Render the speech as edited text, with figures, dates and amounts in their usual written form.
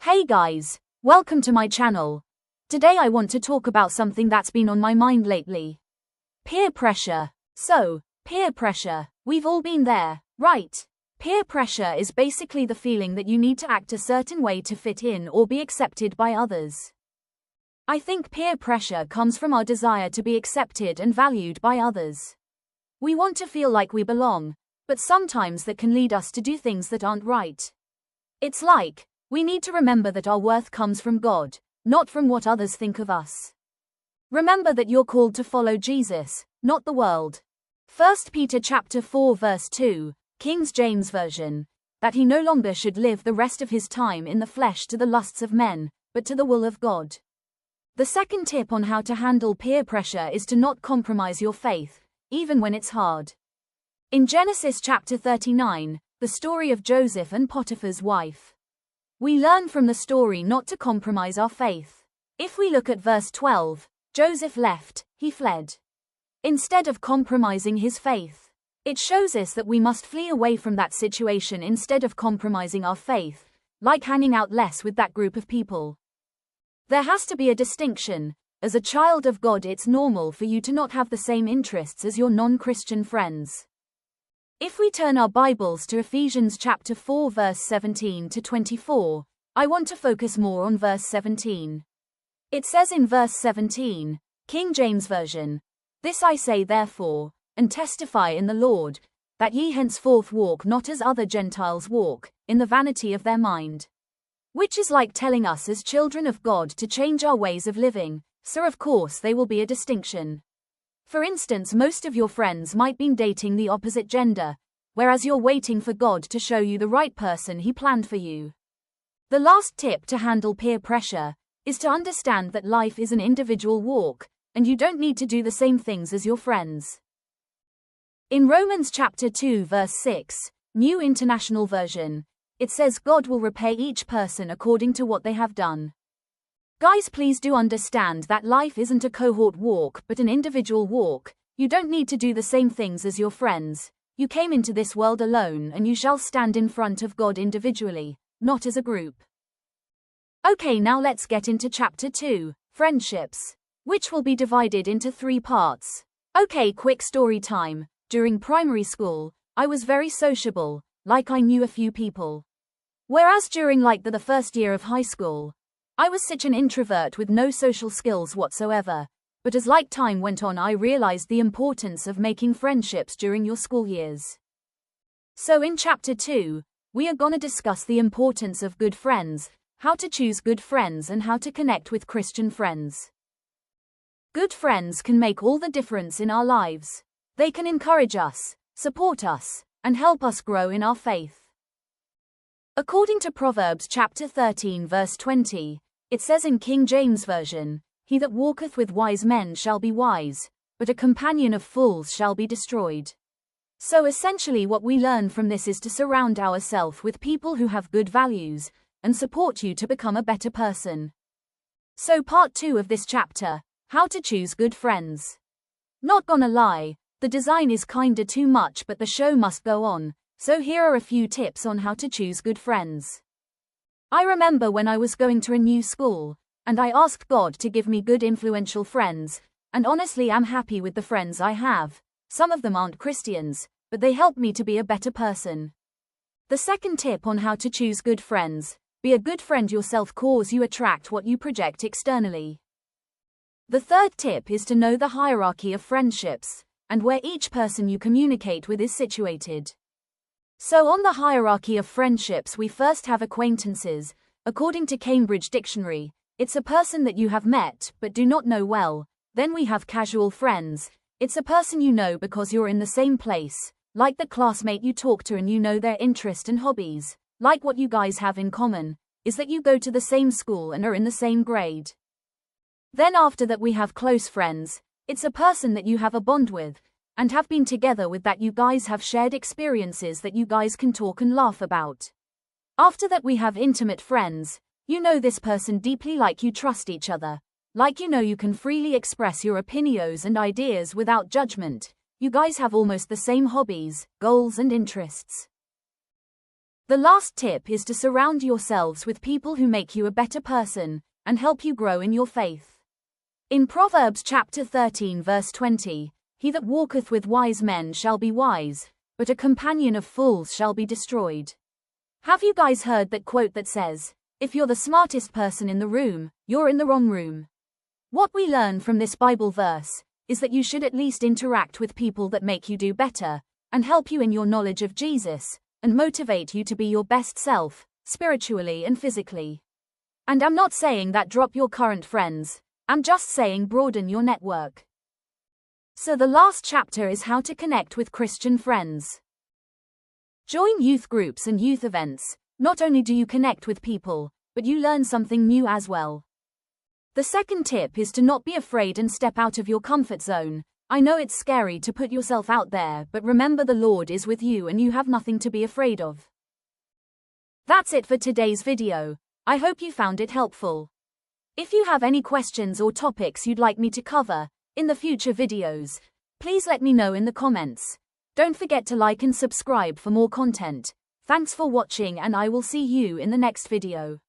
Hey guys, welcome to my channel. Today I want to talk about something that's been on my mind lately. Peer pressure. So, peer pressure. We've all been there, right? Peer pressure is basically the feeling that you need to act a certain way to fit in or be accepted by others. I think peer pressure comes from our desire to be accepted and valued by others. We want to feel like we belong, but sometimes that can lead us to do things that aren't right. It's like, we need to remember that our worth comes from God, not from what others think of us. Remember that you're called to follow Jesus, not the world. 1 Peter chapter 4 verse 2, King James Version, that he no longer should live the rest of his time in the flesh to the lusts of men, but to the will of God. The second tip on how to handle peer pressure is to not compromise your faith, even when it's hard. In Genesis chapter 39, the story of Joseph and Potiphar's wife, we learn from the story not to compromise our faith. If we look at verse 12, Joseph left, he fled. Instead of compromising his faith. It shows us that we must flee away from that situation instead of compromising our faith, like hanging out less with that group of people. There has to be a distinction. As a child of God, it's normal for you to not have the same interests as your non-Christian friends. If we turn our Bibles to Ephesians chapter 4 verse 17 to 24, I want to focus more on verse 17. It says in verse 17, King James Version, "This I say therefore, and testify in the Lord, that ye henceforth walk not as other Gentiles walk, in the vanity of their mind." Which is like telling us as children of God to change our ways of living, so of course there will be a distinction. For instance, most of your friends might be dating the opposite gender, whereas you're waiting for God to show you the right person He planned for you. The last tip to handle peer pressure is to understand that life is an individual walk, and you don't need to do the same things as your friends. In Romans chapter 2 verse 6, New International Version, it says God will repay each person according to what they have done. Guys, please do understand that life isn't a cohort walk but an individual walk. You don't need to do the same things as your friends. You came into this world alone and you shall stand in front of God individually, not as a group. Okay, now let's get into chapter 2, friendships, which will be divided into 3 parts. Okay, quick story time. During primary school, I was very sociable, like I knew a few people. Whereas during the first year of high school, I was such an introvert with no social skills whatsoever, but as time went on I realized the importance of making friendships during your school years. So in chapter 2, we are gonna discuss the importance of good friends, how to choose good friends and how to connect with Christian friends. Good friends can make all the difference in our lives. They can encourage us, support us, and help us grow in our faith. According to Proverbs chapter 13 verse 20, it says in King James Version, "He that walketh with wise men shall be wise, but a companion of fools shall be destroyed." So essentially what we learn from this is to surround ourselves with people who have good values, and support you to become a better person. So part 2 of this chapter, how to choose good friends. Not gonna lie, the design is kinda too much but the show must go on, so here are a few tips on how to choose good friends. I remember when I was going to a new school, and I asked God to give me good influential friends, and honestly I'm happy with the friends I have. Some of them aren't Christians, but they help me to be a better person. The second tip on how to choose good friends, be a good friend yourself cause you attract what you project externally. The third tip is to know the hierarchy of friendships, and where each person you communicate with is situated. So on the hierarchy of friendships we first have acquaintances. According to Cambridge Dictionary, it's a person that you have met but do not know well. Then we have casual friends. It's a person you know because you're in the same place, like the classmate you talk to and you know their interest and hobbies. Like what you guys have in common is that you go to the same school and are in the same grade. Then after that we have close friends. It's a person that you have a bond with and have been together with, that you guys have shared experiences that you guys can talk and laugh about. After that we have intimate friends. You know this person deeply, like you trust each other. Like you can freely express your opinions and ideas without judgment. You guys have almost the same hobbies, goals and interests. The last tip is to surround yourselves with people who make you a better person and help you grow in your faith. In Proverbs chapter 13 verse 20, "He that walketh with wise men shall be wise, but a companion of fools shall be destroyed." Have you guys heard that quote that says, "If you're the smartest person in the room, you're in the wrong room"? What we learn from this Bible verse is that you should at least interact with people that make you do better and help you in your knowledge of Jesus and motivate you to be your best self, spiritually and physically. And I'm not saying that drop your current friends, I'm just saying broaden your network. So the last chapter is how to connect with Christian friends. Join youth groups and youth events. Not only do you connect with people, but you learn something new as well. The second tip is to not be afraid and step out of your comfort zone. I know it's scary to put yourself out there, but remember the Lord is with you and you have nothing to be afraid of. That's it for today's video. I hope you found it helpful. If you have any questions or topics you'd like me to cover in the future videos, please let me know in the comments. Don't forget to like and subscribe for more content. Thanks for watching and I will see you in the next video.